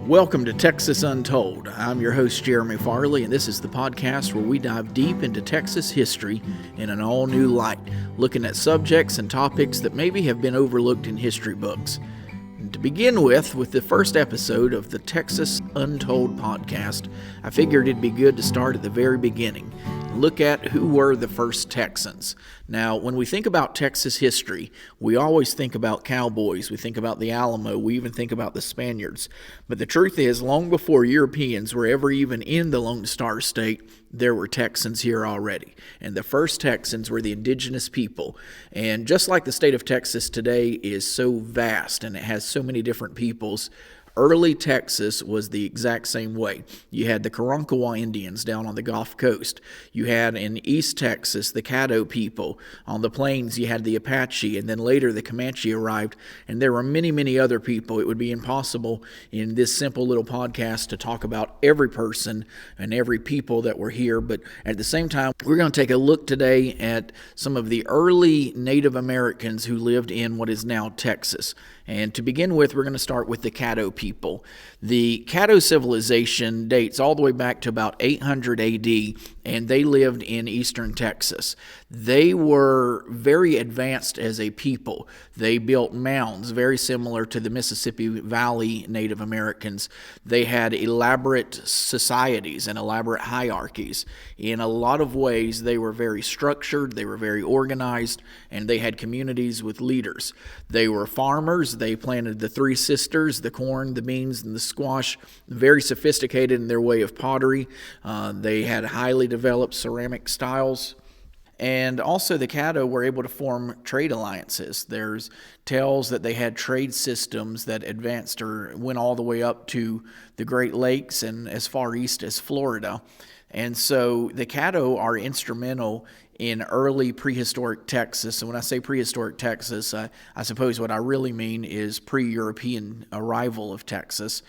Welcome to Texas Untold. I'm your host, Jeremy Farley, and this is the podcast where we dive deep into Texas history in an all-new light, looking at subjects and topics that maybe have been overlooked in history books. And to begin with the first episode of the Texas Untold podcast, I figured it'd be good to start at the very beginning. Look at who were the first Texans. Now, when we think about Texas history, we always think about cowboys, we think about the Alamo, we even think about the Spaniards. But the truth is, long before Europeans were ever even in the Lone Star State, there were Texans here already. And the first Texans were the indigenous people. And just like the state of Texas today is so vast and it has so many different peoples, early Texas was the exact same way. You had the Karankawa Indians down on the Gulf Coast. You had in East Texas the Caddo people. On the plains you had the Apache, and then later the Comanche arrived, and there were many, many other people. It would be impossible in this simple little podcast to talk about every person and every people that were here, but at the same time, we're going to take a look today at some of the early Native Americans who lived in what is now Texas. And to begin with, we're going to start with the Caddo people. The Caddo civilization dates all the way back to about 800 AD, and they lived in eastern Texas. They were very advanced as a people. They built mounds very similar to the Mississippi Valley Native Americans. They had elaborate societies and elaborate hierarchies. In a lot of ways, they were very structured, they were very organized, and they had communities with leaders. They were farmers. They planted the three sisters, the corn, the beans, and the squash, very sophisticated in their way of pottery. They had highly developed ceramic styles. And also the Caddo were able to form trade alliances. There's tales that they had trade systems that advanced or went all the way up to the Great Lakes and as far east as Florida. And so the Caddo are instrumental in early prehistoric Texas. And when I say prehistoric Texas, I suppose what I really mean is pre-European arrival of Texas.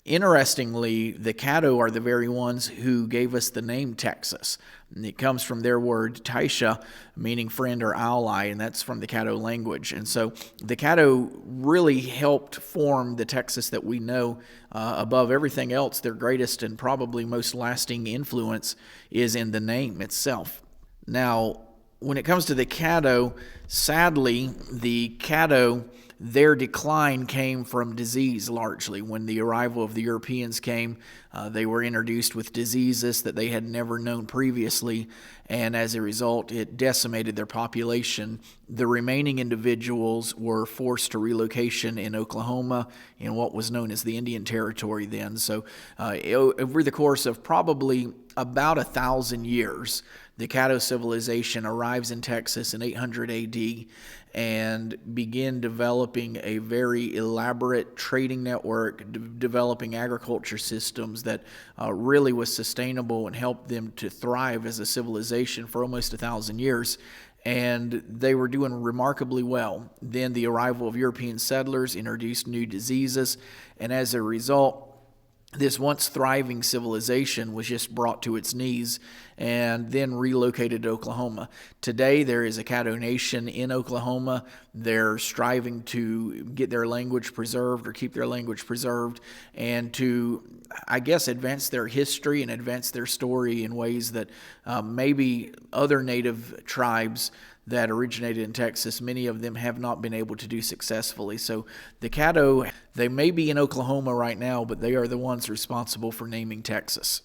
Interestingly, the Caddo are the very ones who gave us the name Texas. And it comes from their word Taisha, meaning friend or ally, and that's from the Caddo language. And so the Caddo really helped form the Texas that we know. Above everything else, their greatest and probably most lasting influence is in the name itself. Now, when it comes to the Caddo, sadly, the Caddo, their decline came from disease largely. When the arrival of the Europeans came, they were introduced with diseases that they had never known previously, and as a result, it decimated their population. The remaining individuals were forced to relocation in Oklahoma, in what was known as the Indian Territory then. So over the course of probably about 1,000 years, the Caddo civilization arrives in Texas in 800 AD and begin developing a very elaborate trading network, developing agriculture systems that really was sustainable and helped them to thrive as a civilization for almost 1,000 years. And they were doing remarkably well. Then the arrival of European settlers introduced new diseases, and as a result, this once thriving civilization was just brought to its knees and then relocated to Oklahoma. Today, there is a Caddo nation in Oklahoma. They're striving to get their language preserved or keep their language preserved and to, I guess, advance their history and advance their story in ways that maybe other native tribes that originated in Texas, many of them have not been able to do successfully. So the Caddo, they may be in Oklahoma right now, but they are the ones responsible for naming Texas.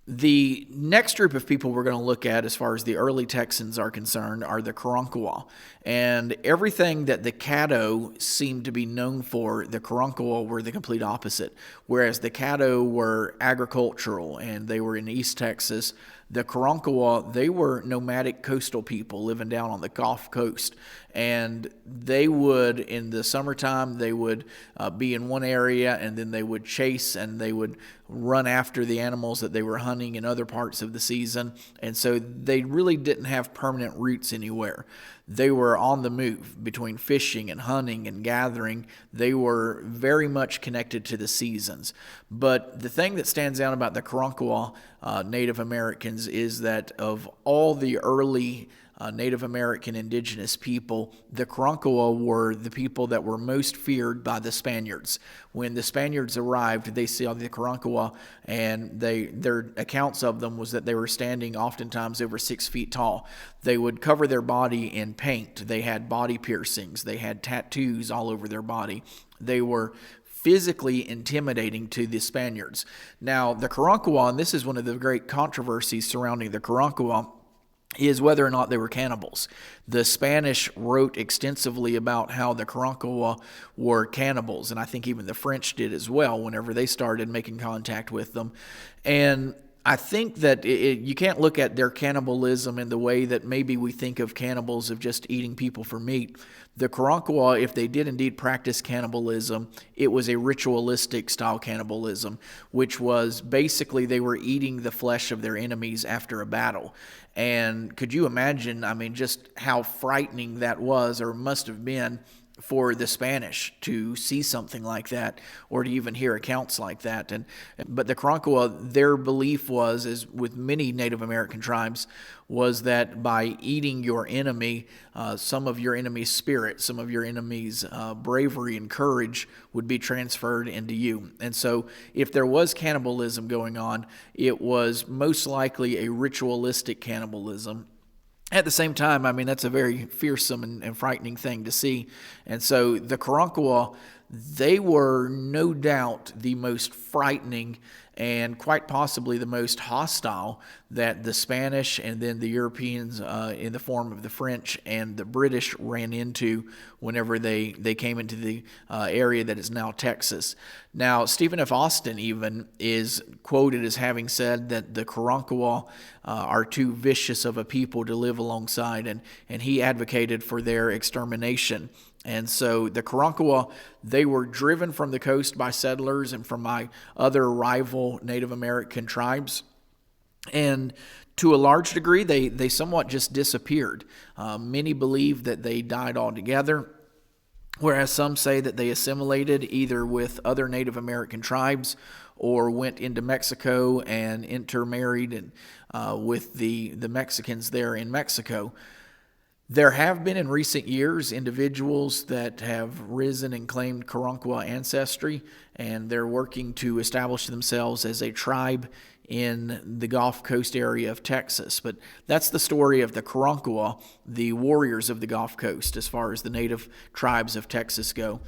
The next group of people we're going to look at as far as the early Texans are concerned are the Karankawa. And everything that the Caddo seemed to be known for, the Karankawa were the complete opposite. Whereas the Caddo were agricultural and they were in East Texas, the Karankawa, they were nomadic coastal people living down on the Gulf Coast. And they would, in the summertime, they would be in one area and then they would chase and they would run after the animals that they were hunting in other parts of the season. And so they really didn't have permanent roots anywhere. They were on the move between fishing and hunting and gathering. They were very much connected to the seasons. But the thing that stands out about the Karankawa Native Americans is that of all the early Native American indigenous people, the Karankawa were the people that were most feared by the Spaniards. When the Spaniards arrived, they saw the Karankawa, and their accounts of them was that they were standing oftentimes over 6 feet tall. They would cover their body in paint. They had body piercings. They had tattoos all over their body. They were physically intimidating to the Spaniards. Now, the Karankawa, and this is one of the great controversies surrounding the Karankawa, is whether or not they were cannibals. The Spanish wrote extensively about how the Karankawa were cannibals, and I think even the French did as well whenever they started making contact with them. And I think that you can't look at their cannibalism in the way that maybe we think of cannibals of just eating people for meat. The Karankawa, if they did indeed practice cannibalism, it was a ritualistic style cannibalism, which was basically they were eating the flesh of their enemies after a battle. And could you imagine, just how frightening that was or must have been for the Spanish to see something like that or to even hear accounts like that. But the Karankawa, their belief was, as with many Native American tribes, was that by eating your enemy, some of your enemy's spirit, some of your enemy's bravery and courage would be transferred into you. And so if there was cannibalism going on, it was most likely a ritualistic cannibalism. At the same time, that's a very fearsome and frightening thing to see. And so the Karankawa, they were no doubt the most frightening and quite possibly the most hostile that the Spanish and then the Europeans in the form of the French and the British ran into whenever they came into the area that is now Texas. Now, Stephen F. Austin even is quoted as having said that the Karankawa are too vicious of a people to live alongside, and he advocated for their extermination. And so the Karankawa, they were driven from the coast by settlers and from my other rival Native American tribes. And to a large degree, they somewhat just disappeared. Many believe that they died altogether, whereas some say that they assimilated either with other Native American tribes or went into Mexico and intermarried with the Mexicans there in Mexico. There have been in recent years individuals that have risen and claimed Karankawa ancestry, and they're working to establish themselves as a tribe in the Gulf Coast area of Texas. But that's the story of the Karankawa, the warriors of the Gulf Coast, as far as the native tribes of Texas go.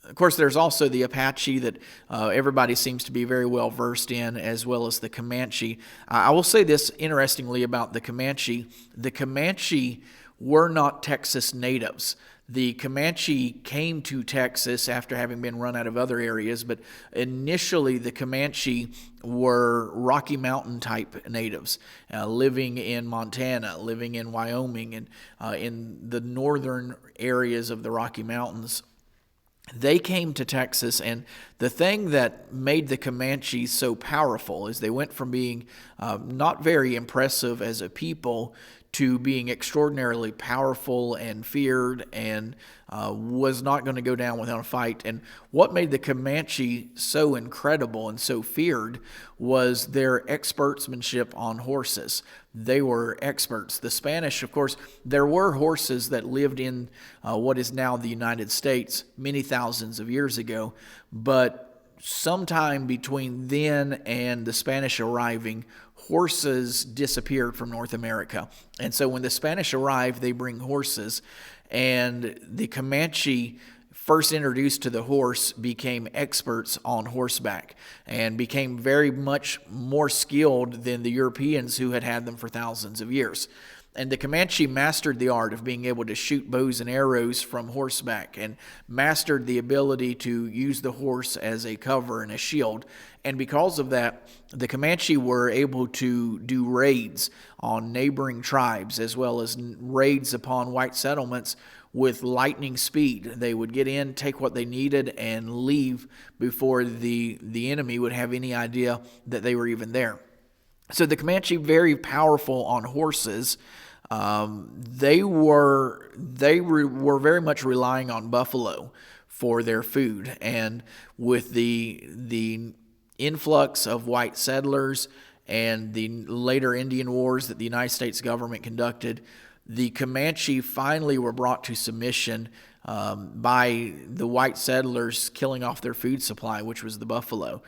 Of course, there's also the Apache that everybody seems to be very well versed in, as well as the Comanche. I will say this interestingly about the Comanche. The Comanche were not Texas natives. The Comanche came to Texas after having been run out of other areas, but initially the Comanche were Rocky Mountain type natives, living in Montana, living in Wyoming, and in the northern areas of the Rocky Mountains. They came to Texas, and the thing that made the Comanches so powerful is they went from being not very impressive as a people to being extraordinarily powerful and feared and was not going to go down without a fight. And what made the Comanche so incredible and so feared was their expertsmanship on horses. They were experts. The Spanish, of course, there were horses that lived in what is now the United States many thousands of years ago, but sometime between then and the Spanish arriving, horses disappeared from North America. And so when the Spanish arrived, they bring horses, and the Comanche, first introduced to the horse, became experts on horseback and became very much more skilled than the Europeans who had had them for thousands of years. And the Comanche mastered the art of being able to shoot bows and arrows from horseback and mastered the ability to use the horse as a cover and a shield. And because of that, the Comanche were able to do raids on neighboring tribes as well as raids upon white settlements with lightning speed. They would get in, take what they needed, and leave before the enemy would have any idea that they were even there. So the Comanche, very powerful on horses. They were very much relying on buffalo for their food, and with the influx of white settlers and the later Indian wars that the United States government conducted, the Comanche finally were brought to submission by the white settlers killing off their food supply, which was the buffalo.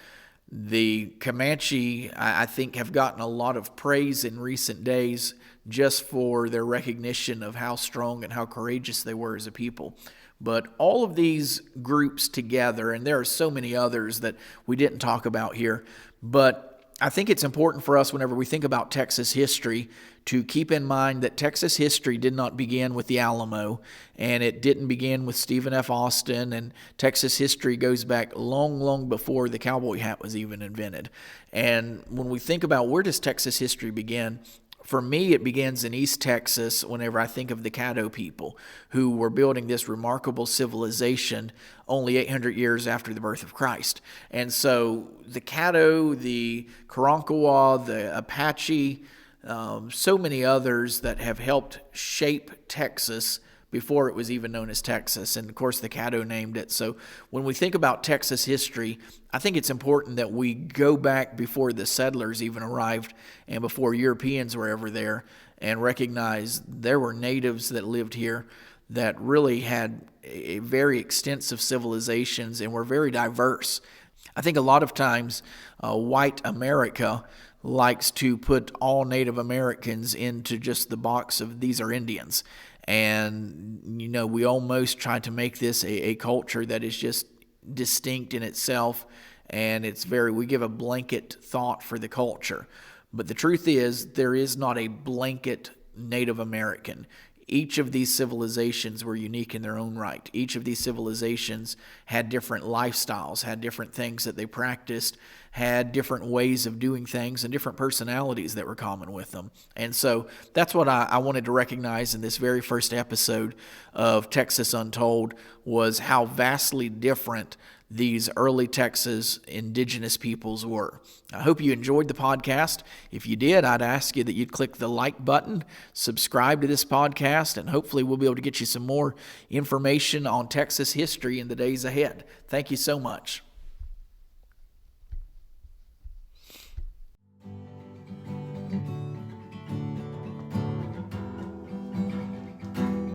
The Comanche, I think, have gotten a lot of praise in recent days just for their recognition of how strong and how courageous they were as a people. But all of these groups together, and there are so many others that we didn't talk about here, but I think it's important for us whenever we think about Texas history to keep in mind that Texas history did not begin with the Alamo, and it didn't begin with Stephen F. Austin, and Texas history goes back long, long before the cowboy hat was even invented. And when we think about where does Texas history begin, for me, it begins in East Texas whenever I think of the Caddo people who were building this remarkable civilization only 800 years after the birth of Christ. And so the Caddo, the Karankawa, the Apache, so many others that have helped shape Texas before it was even known as Texas. And of course, the Caddo named it. So when we think about Texas history, I think it's important that we go back before the settlers even arrived and before Europeans were ever there and recognize there were natives that lived here that really had a very extensive civilizations and were very diverse. I think a lot of times white America likes to put all Native Americans into just the box of these are Indians. And, we almost try to make this a culture that is just distinct in itself, and we give a blanket thought for the culture. But the truth is, there is not a blanket Native American. Each of these civilizations were unique in their own right. Each of these civilizations had different lifestyles, had different things that they practiced, had different ways of doing things, and different personalities that were common with them. And so that's what I wanted to recognize in this very first episode of Texas Untold, was how vastly different these early Texas indigenous peoples were. I hope you enjoyed the podcast. If you did, I'd ask you that you'd click the like button, subscribe to this podcast, and hopefully we'll be able to get you some more information on Texas history in the days ahead. Thank you so much.